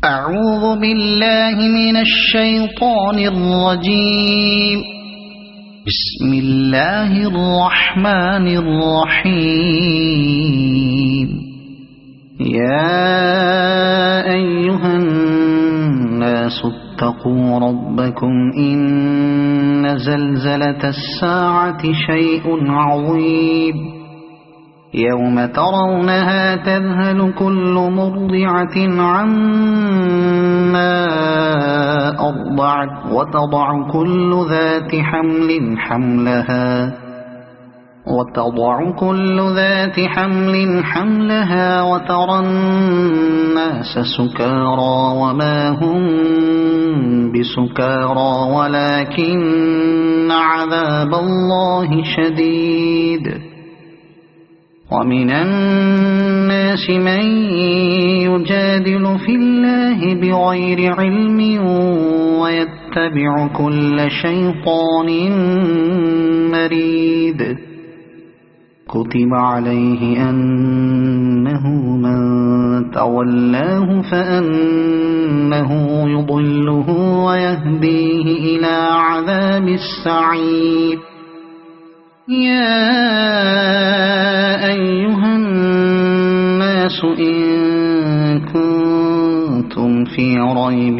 أعوذ بالله من الشيطان الرجيم. بسم الله الرحمن الرحيم. يا أيها الناس اتقوا ربكم إن زلزلة الساعة شيء عظيم. يوم ترونها تذهل كل مرضعة عما أرضعت وتضع كل ذات حمل حملها وترى الناس سكارى وما هم بسكارى ولكن عذاب الله شديد. ومن الناس من يجادل في الله بغير علم ويتبع كل شيطان مريد. كتب عليه أنه من تولاه فأنه يضله ويهديه إلى عذاب السعير. يا أيها الناس إن كنتم في ريب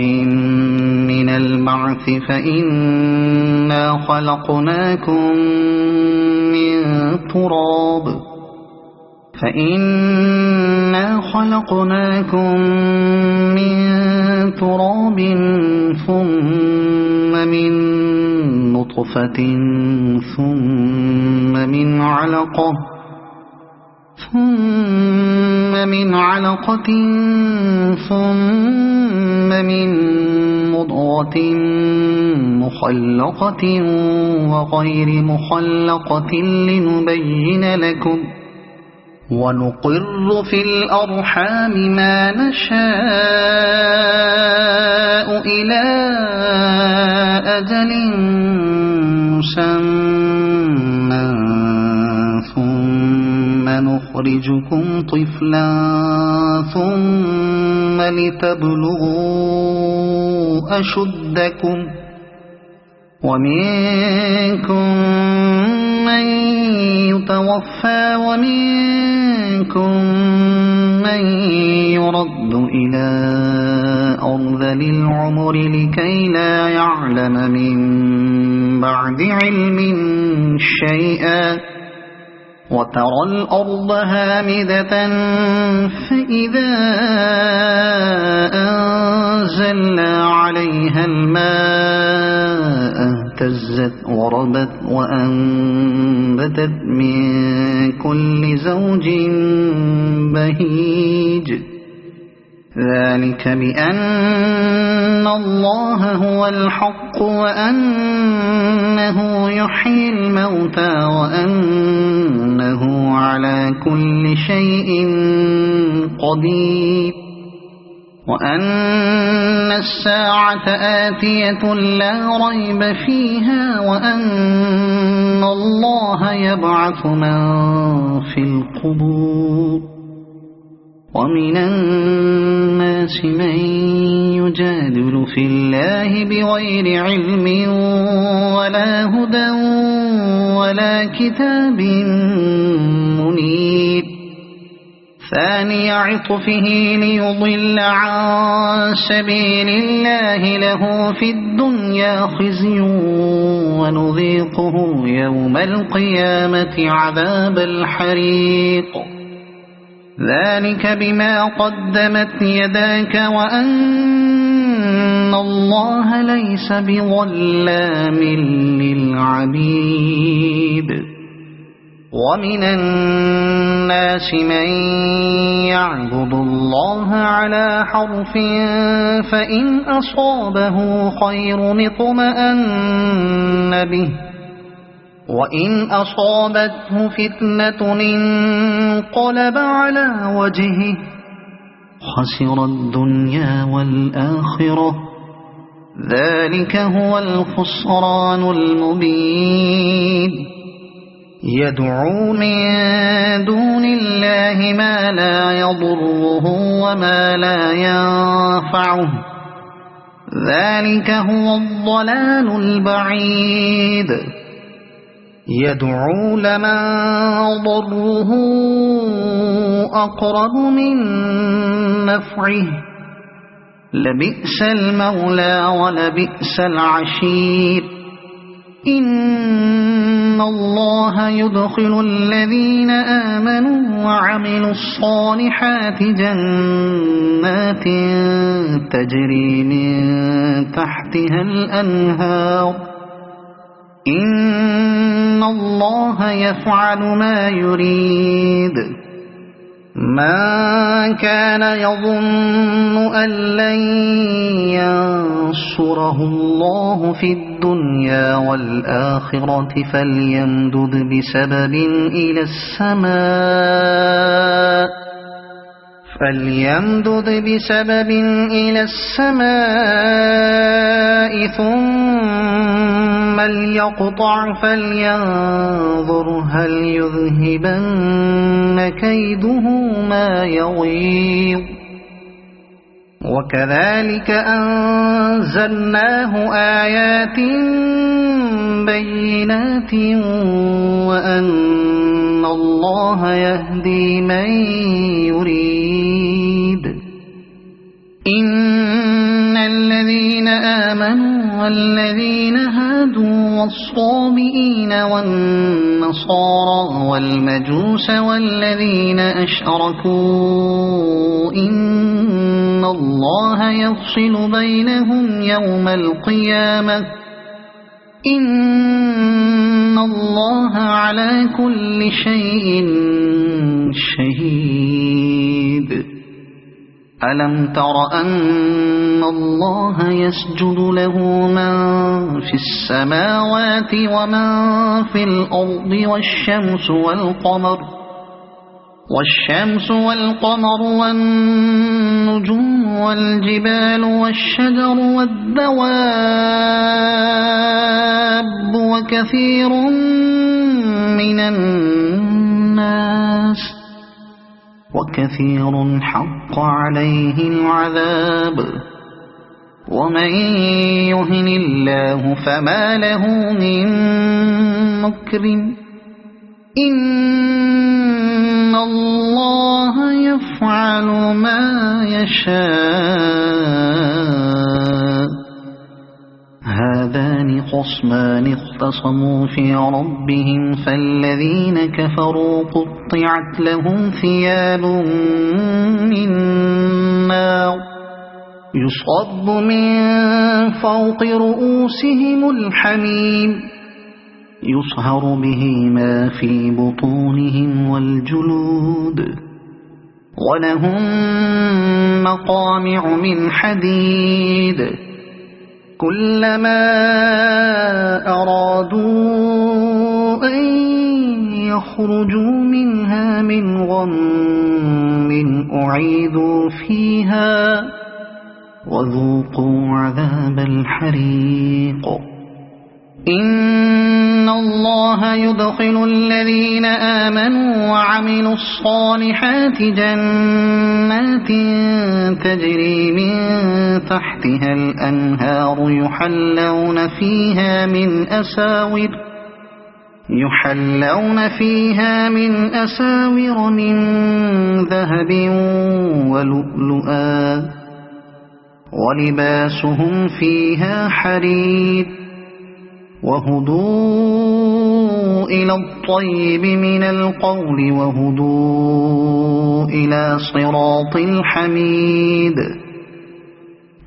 من البعث فإنا خلقناكم من تراب ثم من نطفة ثم من علقة ثم من مضغة مخلقة وغير مخلقة لنبين لكم. ونقر في الأرحام ما نشاء إلى أجل مسمى ثم نخرجكم طفلا ثم لتبلغوا أشدكم. ومنكم من يتوفى ومنكم من يرد إلى أرذل العمر لكي لا يعلم من بعد علم شيئا. وترى الأرض هامدة فإذا أنزلنا عليها الماء اهتزت وربت وأنبتت من كل زوج بهيج. ذلك بأن الله هو الحق وأنه يحيي الموتى وأنه على كل شيء قدير. وأن الساعة آتية لا ريب فيها وأن الله يبعث من في القبور. ومن الناس من يجادل في الله بغير علم ولا هدى ولا كتاب منير. ثاني عطفه ليضل عن سبيل الله له في الدنيا خزي ونذيقه يوم القيامة عذاب الحريق. ذلك بما قدمت يداك وأن الله ليس بظلام للعبيد. ومن الناس من يعبد الله على حرف فإن أصابه خير اطمأن به وإن أصابته فتنة انقلب على وجهه خسر الدنيا والآخرة. ذلك هو الخسران المبين. يدعو من دون الله ما لا يضره وما لا ينفعه ذلك هو الضلال البعيد يدعو لمن ضره أقرب من نفعه لبئس المولى ولبئس العشير إن الله يدخل الذين آمنوا وعملوا الصالحات جنات تجري من تحتها الأنهار إن الله يفعل ما يريد من كان يظن أن لن ينصره الله في الدنيا والآخرة فليمدد بسبب إلى السماء ثم ليقطع فلينظر هل يذهبن كيده ما يغيظ وكذلك أنزلناه آيات بينات وأن الله يهدي من يريد إن الذين آمنوا والذين هادوا والصابئين والنصارى والمجوس والذين أشركوا إن الله يفصل بينهم يوم القيامة إن الله على كل شيء شهيد ألم تر أن الله يسجد له من في السماوات ومن في الأرض والشمس والقمر والنجوم والجبال والشجر والدواب وكثير من الناس وكثير حق عليه العذاب ومن يهن الله فما له من مكرم إن الله يفعل ما يشاء هذان خصمان اختصموا في ربهم فالذين كفروا قطعت لهم ثياب من نار يصب من فوق رؤوسهم الحميم يصهر به ما في بطونهم والجلود ولهم مقامع من حديد كلما أرادوا أن يخرجوا منها من غم أعيدوا فيها وذوقوا عذاب الحريق إن الله يدخل الذين آمنوا وعملوا الصالحات جنات تجري من تحتها الأنهار يحلون فيها من أساور من ذهب ولؤلؤا ولباسهم فيها حرير وهدوا إلى الطيب من القول وهدوا إلى صراط الحميد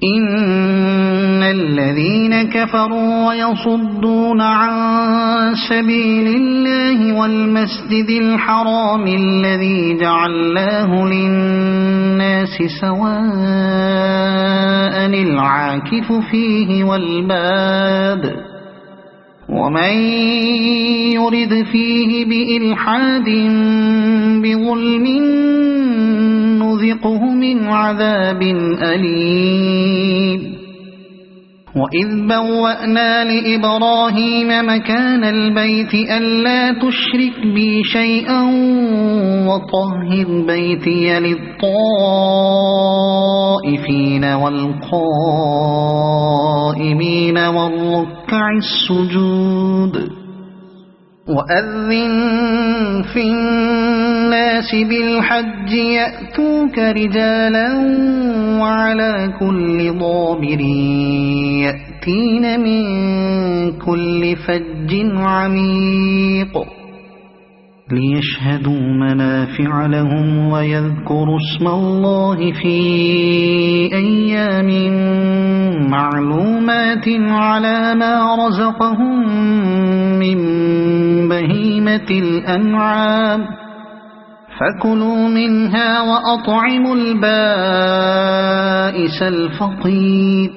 إن الذين كفروا ويصدون عن سبيل الله والمسجد الحرام الذي جعلناه للناس سواء العاكف فيه والباد ومن يرد فيه بإلحاد بظلم نذقه من عذاب أليم وإذ بوأنا لإبراهيم مكان البيت ألا تشرك بي شيئا وطهر بيتي للطائفين والقائمين والركع السجود وأذن في الناس بالحج يأتوك رجالا وعلى كل ضامر يأتين من كل فج عميق ليشهدوا منافع لهم ويذكروا اسم الله في أيام معلومات على ما رزقهم من بهيمة الأنعام فكلوا منها وأطعموا البائس الفقير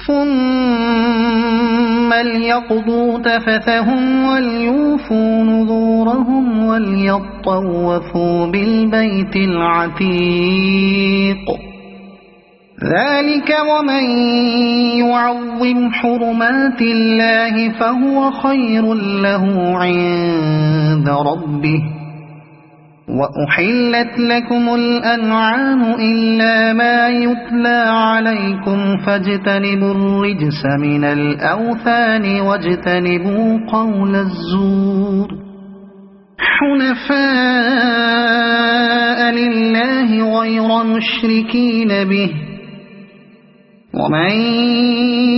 ثم ليقضوا تفثهم وليوفوا نذورهم وليطوفوا بالبيت العتيق ذلك ومن يعظم حرمات الله فهو خير له عند ربه وأحلت لكم الأنعام إلا ما يتلى عليكم فاجتنبوا الرجس من الأوثان واجتنبوا قول الزور حنفاء لله غير مشركين به ومن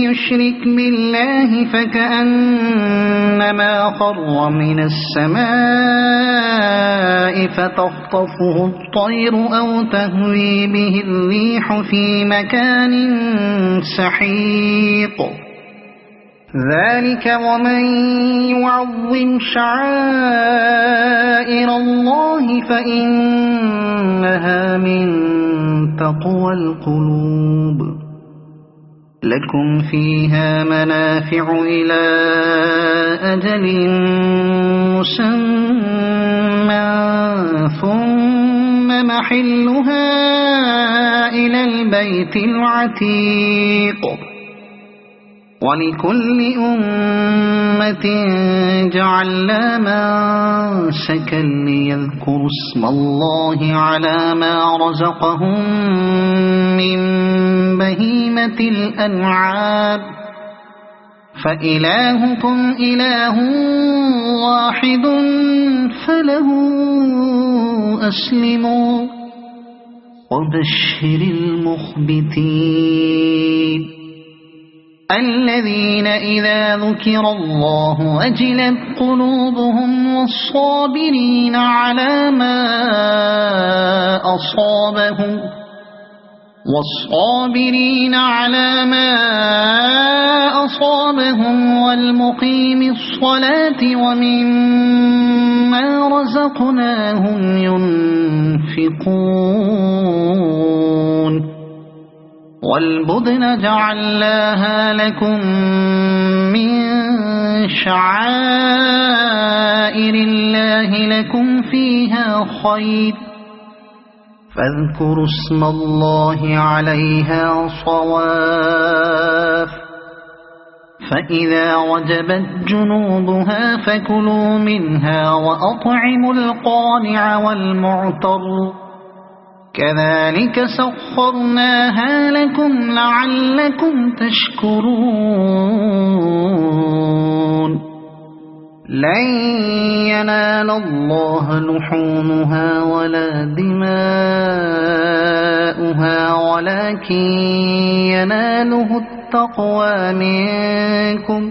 يشرك بالله فكأنما خر من السماء فتخطفه الطير أو تهوي به الريح في مكان سحيق ذلك ومن يعظم شعائر الله فإنها من تقوى القلوب لكم فيها منافع إلى أجل مسمى ثم محلها إلى البيت العتيق ولكل أمة جعلنا منسكا ليذكروا اسم الله على ما رزقهم من بهيمة الأنعام فإلهكم إله واحد فله أسلموا وبشر المخبتين الذين إذا ذكر الله وجلت قلوبهم والصابرين على ما أصابهم والمقيم الصلاة ومما رزقناهم ينفقون والبدن جعلناها لكم من شعائر الله لكم فيها خير فاذكروا اسم الله عليها صواف فإذا وجبت جنوبها فكلوا منها وأطعموا القانع والمعتر كذلك سخرناها لكم لعلكم تشكرون لن ينال الله لحومها ولا دماؤها ولكن يناله التقوى منكم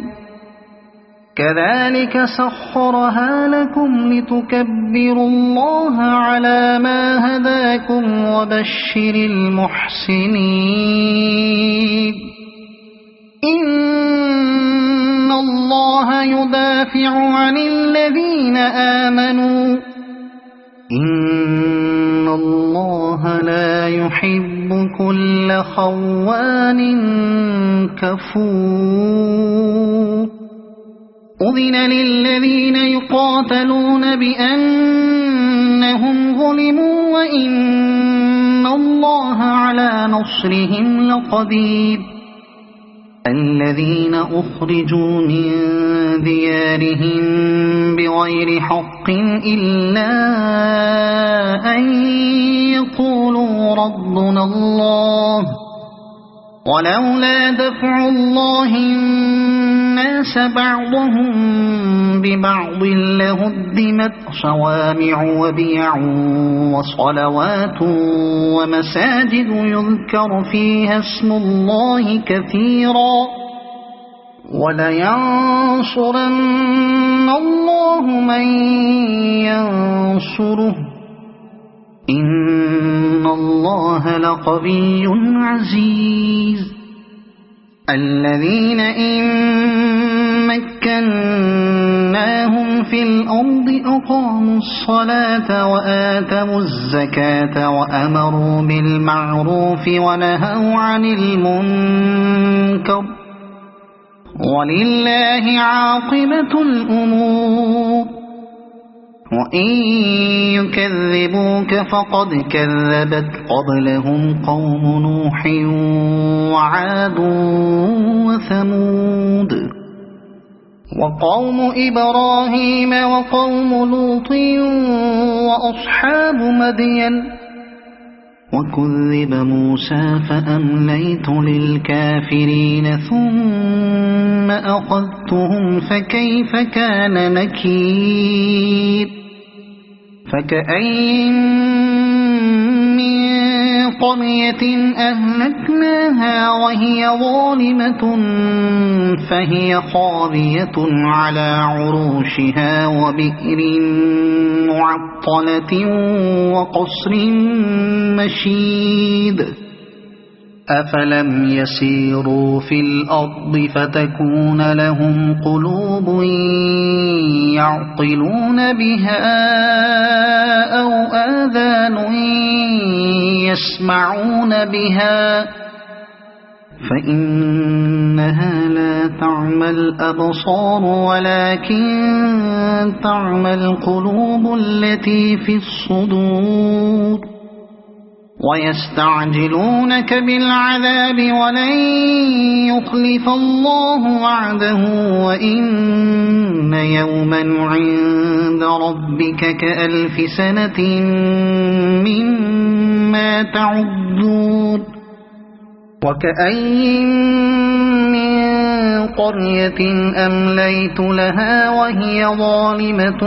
كذلك سخرها لكم لتكبروا الله على ما هداكم وبشر المحسنين إن الله يدافع عن الذين آمنوا إن الله لا يحب كل خوان كفور أذن للذين يقاتلون بأنهم ظلموا وإن الله على نصرهم لقدير الذين أخرجوا من ديارهم بغير حق إلا أن يقولوا ربنا الله ولولا دفع الله الناس بعضهم ببعض لهدمت صوامع وبيع وصلوات ومساجد يذكر فيها اسم الله كثيرا ولينصرن الله من ينصره إن الله لقوي عزيز الذين إن مكناهم في الأرض أقاموا الصلاة وآتوا الزكاة وأمروا بالمعروف ونهوا عن المنكر ولله عاقبة الأمور وإن يكذبوك فقد كذبت قبلهم قوم نوح وعاد وثمود وقوم إبراهيم وقوم لوط وأصحاب مدين وكذب موسى فأمليت للكافرين ثم أخذتهم فكيف كان نكير فكأين من قرية أهلكناها وهي ظالمة فهي خاوية على عروشها وبئر معطلة وقصر مشيد أفلم يسيروا في الأرض فتكون لهم قلوب يعقلون بها أو آذان يسمعون بها فإنها لا تعمى الأبصار ولكن تعمى القلوب التي في الصدور ويستعجلونك بالعذاب ولن يخلف الله وعده وإن يوما عند ربك كألف سنة مما تعدون وكأين من قرية أمليت لها وهي ظالمة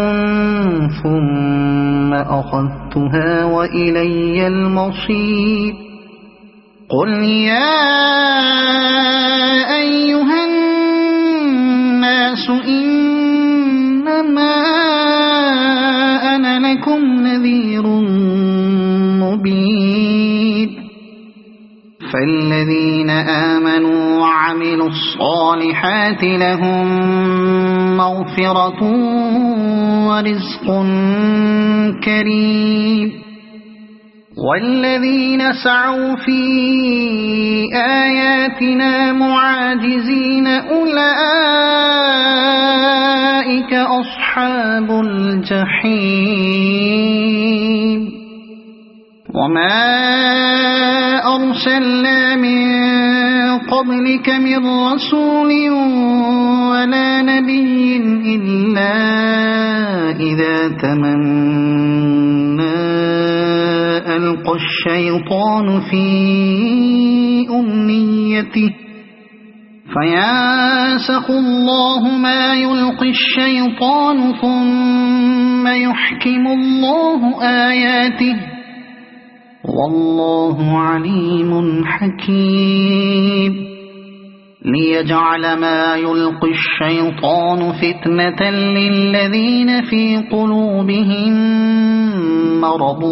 ثم أخذتها وإلي المصير قل يا أيها الناس إنما أنا لكم نذير مبين فالذين آمنوا وعملوا الصالحات لهم مغفرة ورزق كريم والذين سعوا في آياتنا معاجزين أولئك أصحاب الجحيم وما أرسلنا من قبلك من رسول ولا نبي إلا إذا تمنى ألقى الشيطان في أمنيته فينسخ الله ما يلقي الشيطان ثم يحكم الله آياته والله عليم حكيم ليجعل ما يلقي الشيطان فتنة للذين في قلوبهم مرض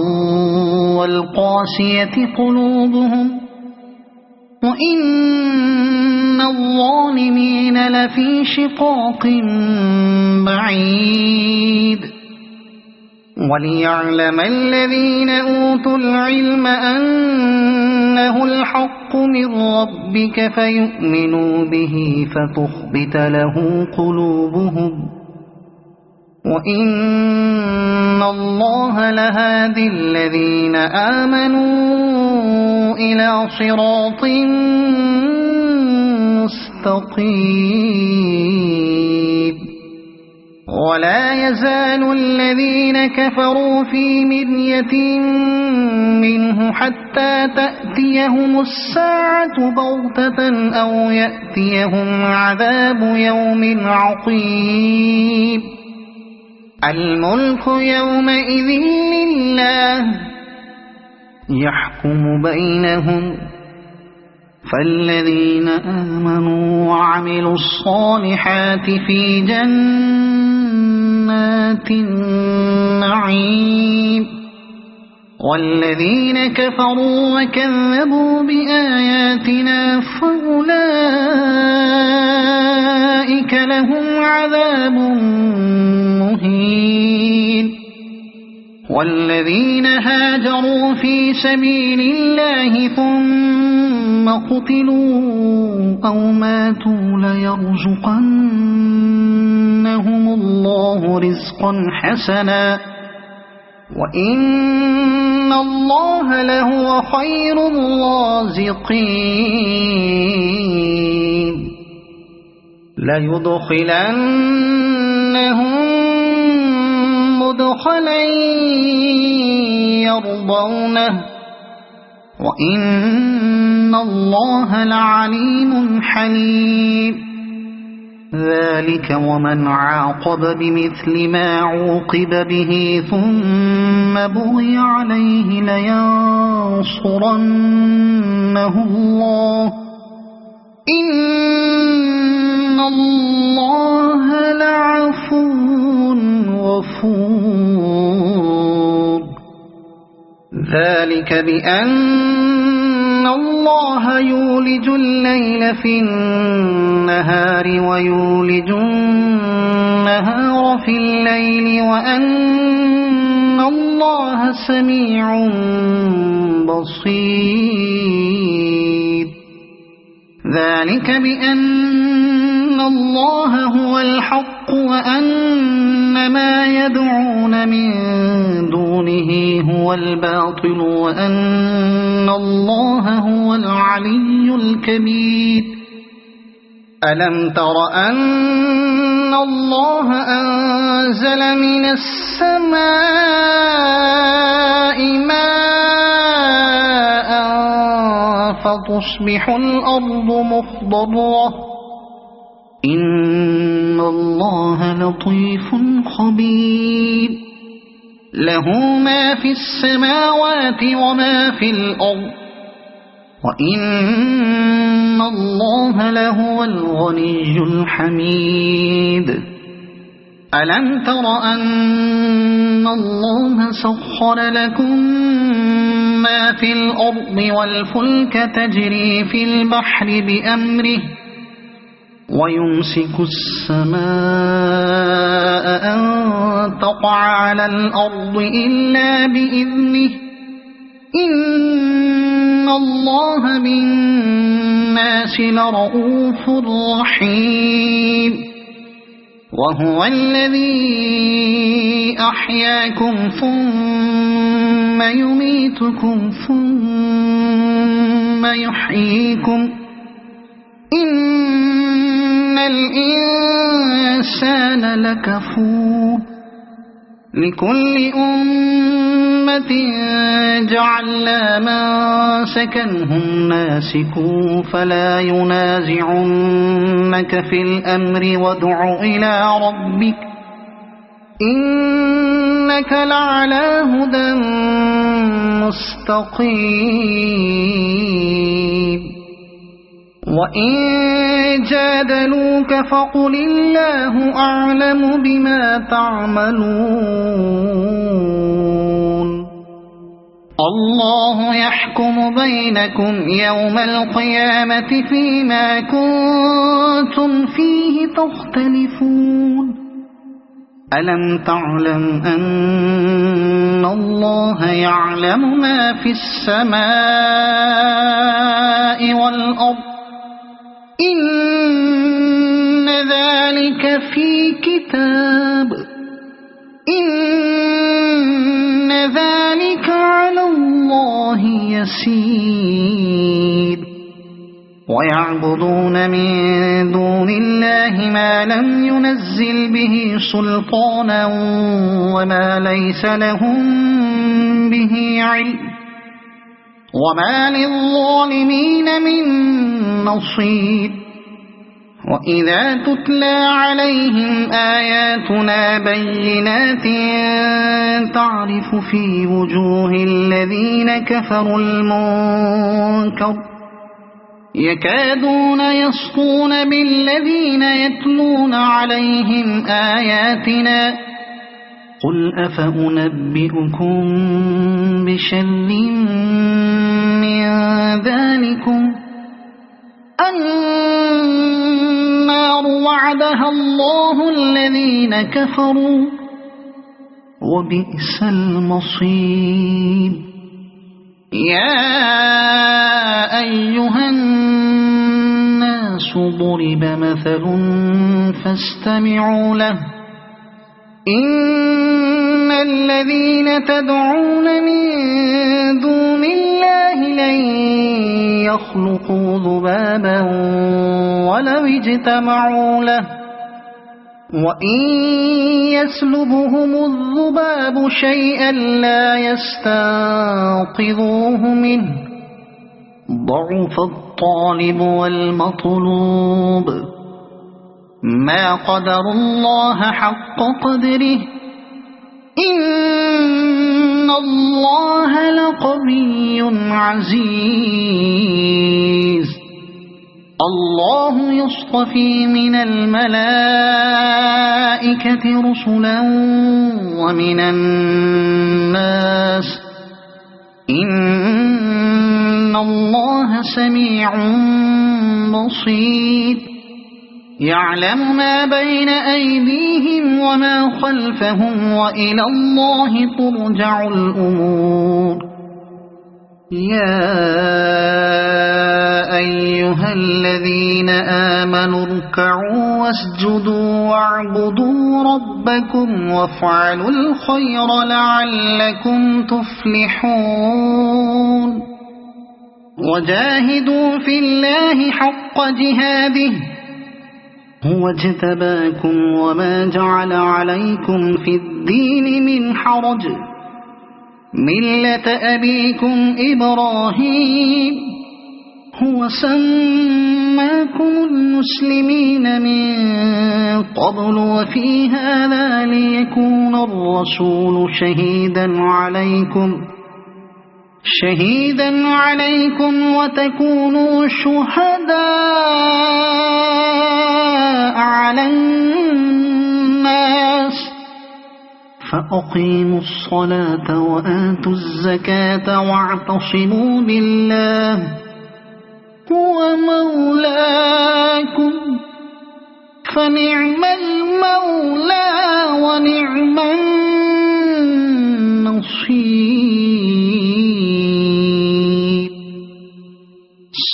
والقاسية قلوبهم وإن الظالمين لفي شقاق بعيد وليعلم الذين أوتوا العلم أنه الحق من ربك فيؤمنوا به فتخبت له قلوبهم وإن الله لهادي الذين آمنوا إلى صراط مستقيم مستقيم ولا يزال الذين كفروا في مرية منه حتى تأتيهم الساعة بغتة أو يأتيهم عذاب يوم عقيم الملك يومئذ لله يحكم بينهم فالذين آمنوا وعملوا الصالحات في جنات النعيم والذين كفروا وكذبوا بآياتنا فأولئك لهم عذاب مهين والذين هاجروا في سبيل الله ثم قتلوا أو ماتوا ليرزقنهم الله رزقا حسنا وإن الله لهو خير الرازقين ليدخلنهم مدخلا يرضونه وإن الله لعليم حليم ذلك ومن عاقب بمثل ما عوقب به ثم بغي عليه لينصرنه الله إن الله لعفو غفور ذلك بأن الله يولج الليل في النهار ويولج النهار في الليل وأن الله سميع بصير ذلك بأن الله هو الحق وأن ما يدعون من دونه هو الباطل وأن الله هو العلي الكبير ألم تر أن الله أنزل من السماء ماء فتصبح الأرض مخضرة إن الله لطيف خبير له ما في السماوات وما في الأرض وإن الله لهو الغني الحميد ألم تر أن الله سخر لكم ما في الأرض والفلك تجري في البحر بأمره ويمسك السماء أن تقع على الأرض إلا بإذنه إن الله بالناس لرؤوف رحيم وهو الذي أحياكم ثم يميتكم ثم يحييكم إن الإنسان لكفور لكل أمة جعلنا منسكا هم ناسكوه فلا ينازعنك في الأمر وادع إلى ربك إنك لعلى هدى مستقيم وإن جادلوك فقل الله أعلم بما تعملون الله يحكم بينكم يوم القيامة فيما كنتم فيه تختلفون ألم تعلم أن الله يعلم ما في السماء والأرض إن ذلك في كتاب إن ذلك على الله يسير ويعبدون من دون الله ما لم ينزل به سلطانا وما ليس لهم به علم وما للظالمين من نصير وإذا تتلى عليهم آياتنا بينات تعرف في وجوه الذين كفروا المنكر يكادون يسطون بالذين يتلون عليهم آياتنا قل أفأنبئكم بشر من ذلكم النار وعدها الله الذين كفروا وبئس المصير يا أيها الناس ضرب مثل فاستمعوا له إن الذين تدعون من دون الله لن يخلقوا ذبابا ولو اجتمعوا له وإن يسلبهم الذباب شيئا لا يستنقذوه منه ضعف الطالب والمطلوب ما قدر الله حق قدره إن الله لقوي عزيز الله يصطفي من الملائكة رسلا ومن الناس إن الله سميع بصير يعلم ما بين أيديهم وما خلفهم وإلى الله ترجع الأمور يا أيها الذين آمنوا اركعوا واسجدوا واعبدوا ربكم وافعلوا الخير لعلكم تفلحون وجاهدوا في الله حق جهاده هو اجتباكم وما جعل عليكم في الدين من حرج ملة أبيكم إبراهيم هو سماكم المسلمين من قبل وفي هذا ليكون الرسول شهيدا عليكم وتكونوا شهداء على الناس فأقيموا الصلاة وآتوا الزكاة واعتصموا بالله هو مولاكم فنعم المولى ونعم النصير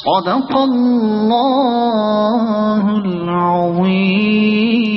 صدق الله العظيم.